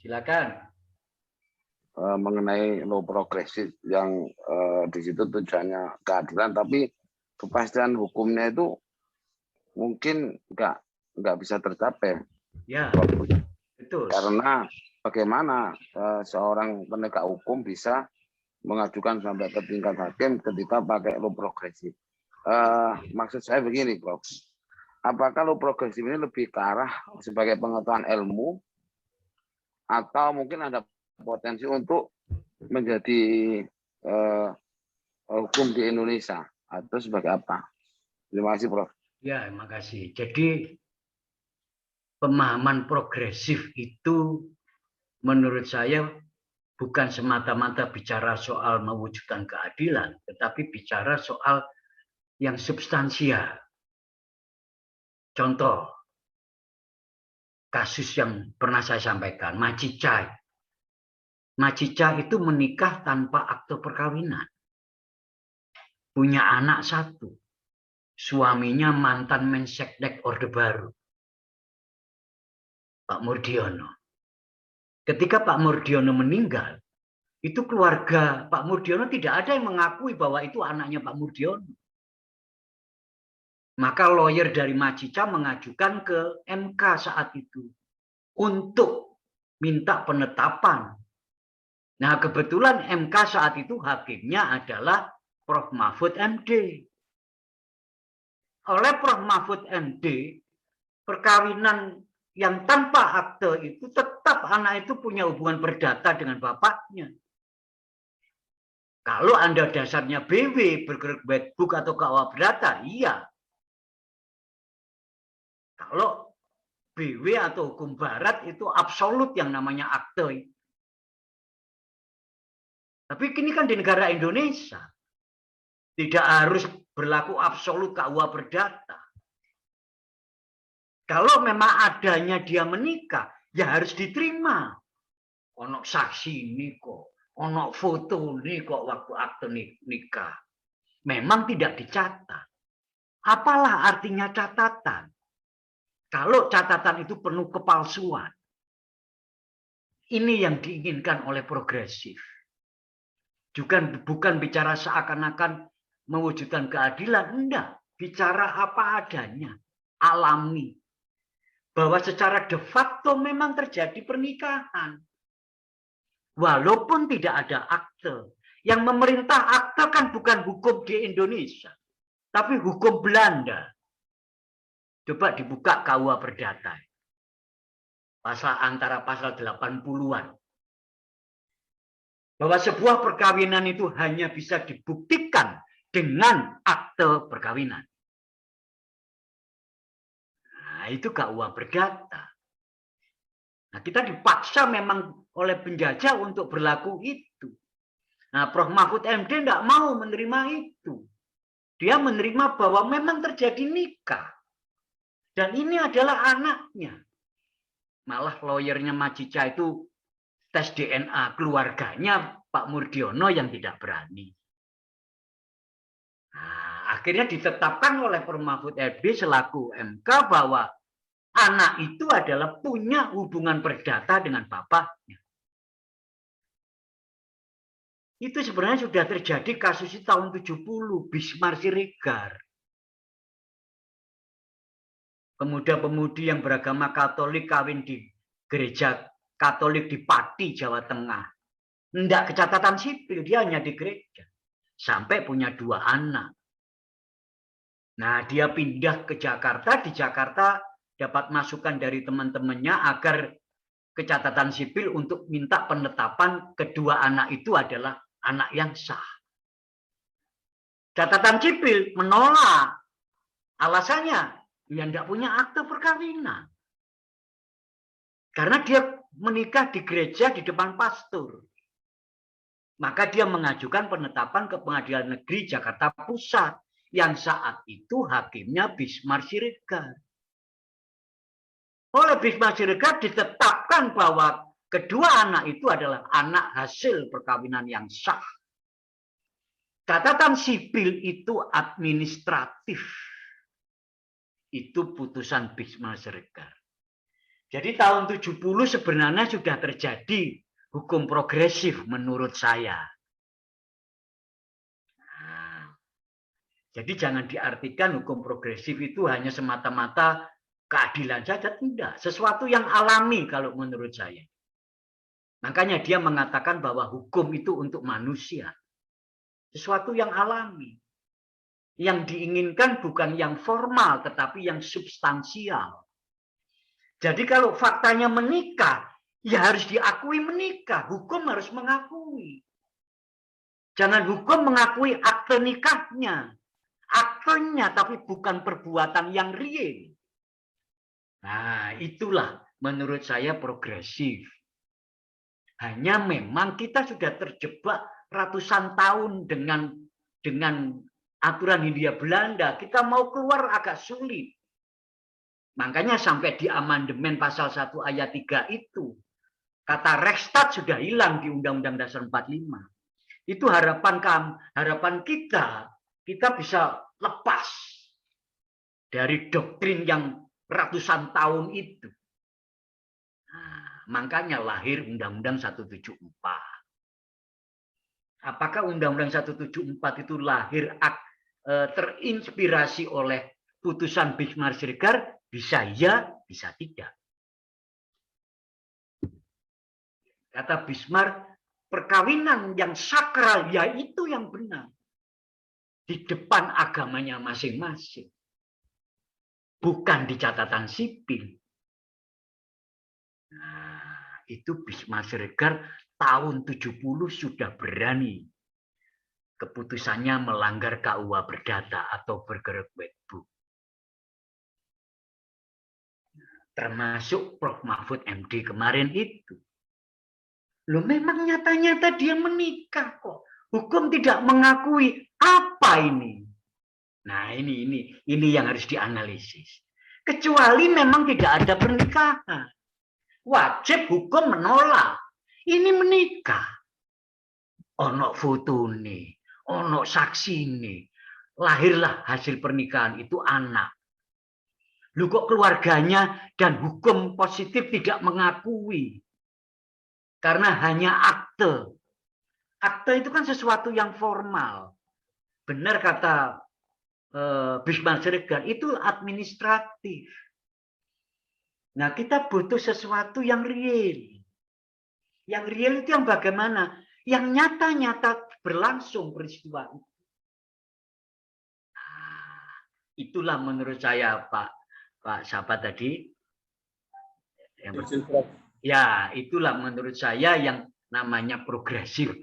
Silakan. Mengenai law progresif yang di situ tujuannya keadilan, tapi kepastian hukumnya itu mungkin nggak bisa tercapai. Ya, betul. Karena bagaimana seorang penegak hukum bisa mengajukan sampai ke tingkat hakim ketika pakai law progresif. Maksud saya begini, Prof. Apakah law progresif ini lebih ke arah sebagai pengetahuan ilmu atau mungkin ada potensi untuk menjadi hukum di Indonesia atau sebagai apa? Terima kasih, Prof. Ya, terima kasih. Jadi pemahaman progresif itu menurut saya bukan semata-mata bicara soal mewujudkan keadilan, tetapi bicara soal yang substansial. Contoh, kasus yang pernah saya sampaikan, Macicai. Macicai itu menikah tanpa akte perkawinan. Punya anak satu. Suaminya mantan Menseknek Orde Baru, Pak Murdiono. Ketika Pak Murdiono meninggal, itu keluarga Pak Murdiono tidak ada yang mengakui bahwa itu anaknya Pak Murdiono. Maka lawyer dari Macica mengajukan ke MK saat itu untuk minta penetapan. Nah, kebetulan MK saat itu hakimnya adalah Prof. Mahfud MD. Oleh Prof. Mahfud MD, perkawinan yang tanpa akte itu tetap anak itu punya hubungan perdata dengan bapaknya. Kalau Anda dasarnya BW, bergerak bad book atau KUA perdata, iya. Kalau BW atau hukum barat itu absolut yang namanya akte. Tapi ini kan di negara Indonesia. Tidak harus berlaku absolut KUA perdata. Kalau memang adanya dia menikah, ya harus diterima. Ono saksi ini kok, ono foto ini kok waktu akte nikah. Memang tidak dicatat. Apalah artinya catatan? Kalau catatan itu penuh kepalsuan. Ini yang diinginkan oleh progresif. Bukan bicara seakan-akan mewujudkan keadilan, enggak. Bicara apa adanya, alami. Bahwa secara de facto memang terjadi pernikahan. Walaupun tidak ada akte. Yang memerintah akte kan bukan hukum di Indonesia, tapi hukum Belanda. Coba dibuka KUA Perdata. Antara pasal 80-an. Bahwa sebuah perkawinan itu hanya bisa dibuktikan dengan akte perkawinan. Nah, itu KUA Perdata. Nah, kita dipaksa memang oleh penjajah untuk berlaku itu. Nah, Prof. Mahfud MD tidak mau menerima itu. Dia menerima bahwa memang terjadi nikah. Dan ini adalah anaknya. Malah lawyernya Macica itu tes DNA keluarganya Pak Murdiono yang tidak berani. Nah, akhirnya ditetapkan oleh Prof. Mahfud MD selaku MK bahwa anak itu adalah punya hubungan perdata dengan bapaknya. Itu sebenarnya sudah terjadi kasus di tahun 70, Bismar Siregar. Pemuda-pemudi yang beragama Katolik kawin di gereja Katolik di Pati, Jawa Tengah. Tidak kecatatan sipil, dia hanya di gereja. Sampai punya 2 anak. Nah, dia pindah ke Jakarta. Di Jakarta dapat masukan dari teman-temannya agar kecatatan sipil untuk minta penetapan kedua anak itu adalah anak yang sah. Catatan sipil menolak. Alasannya, dia tidak punya akte perkawinan. Karena dia menikah di gereja di depan pastor. Maka dia mengajukan penetapan ke Pengadilan Negeri Jakarta Pusat. Yang saat itu hakimnya Bismar Siregar. Oleh Bismar Siregar ditetapkan bahwa kedua anak itu adalah anak hasil perkawinan yang sah. Catatan sipil itu administratif. Itu putusan Bismar Siregar. Jadi tahun 70 sebenarnya sudah terjadi hukum progresif menurut saya. Jadi jangan diartikan hukum progresif itu hanya semata-mata keadilan saja, tidak. Sesuatu yang alami kalau menurut saya. Makanya dia mengatakan bahwa hukum itu untuk manusia. Sesuatu yang alami. Yang diinginkan bukan yang formal, tetapi yang substansial. Jadi kalau faktanya menikah, ya harus diakui menikah. Hukum harus mengakui. Jangan hukum mengakui akte nikahnya. Aktenya, tapi bukan perbuatan yang real. Nah, itulah menurut saya progresif. Hanya memang kita sudah terjebak ratusan tahun dengan aturan Hindia Belanda. Kita mau keluar agak sulit. Makanya sampai di amandemen pasal 1 ayat 3 itu, kata Rechtsstaat sudah hilang di Undang-Undang Dasar 45. Itu harapan kita bisa lepas dari doktrin yang ratusan tahun itu. Nah, makanya lahir Undang-Undang 174. Apakah Undang-Undang 174 itu lahir terinspirasi oleh putusan Bismarck-Schirgar? Bisa ya, bisa tidak. Kata Bismarck, perkawinan yang sakral yaitu yang benar. Di depan agamanya masing-masing. Bukan di catatan sipil. Nah, itu Bismarck-Schirgar tahun 70 sudah berani. Keputusannya melanggar KUA Perdata atau Burger Wetbook. Termasuk Prof. Mahfud MD kemarin itu. Loh, memang nyata-nyata dia menikah kok. Hukum tidak mengakui apa ini. Nah, ini yang harus dianalisis. Kecuali memang tidak ada pernikahan. Wajib hukum menolak. Ini menikah. Ono foto nih, ono saksi nih. Lahirlah hasil pernikahan itu anak. Lu kok keluarganya dan hukum positif tidak mengakui. Karena hanya akte. Akte itu kan sesuatu yang formal. Benar kata Bismarck-Schirgar, itu administratif. Nah, kita butuh sesuatu yang real. Yang real itu yang bagaimana? Yang nyata-nyata berlangsung peristiwa itu. Itulah menurut saya Pak Sahabat tadi. Ya, itulah menurut saya yang namanya progresif.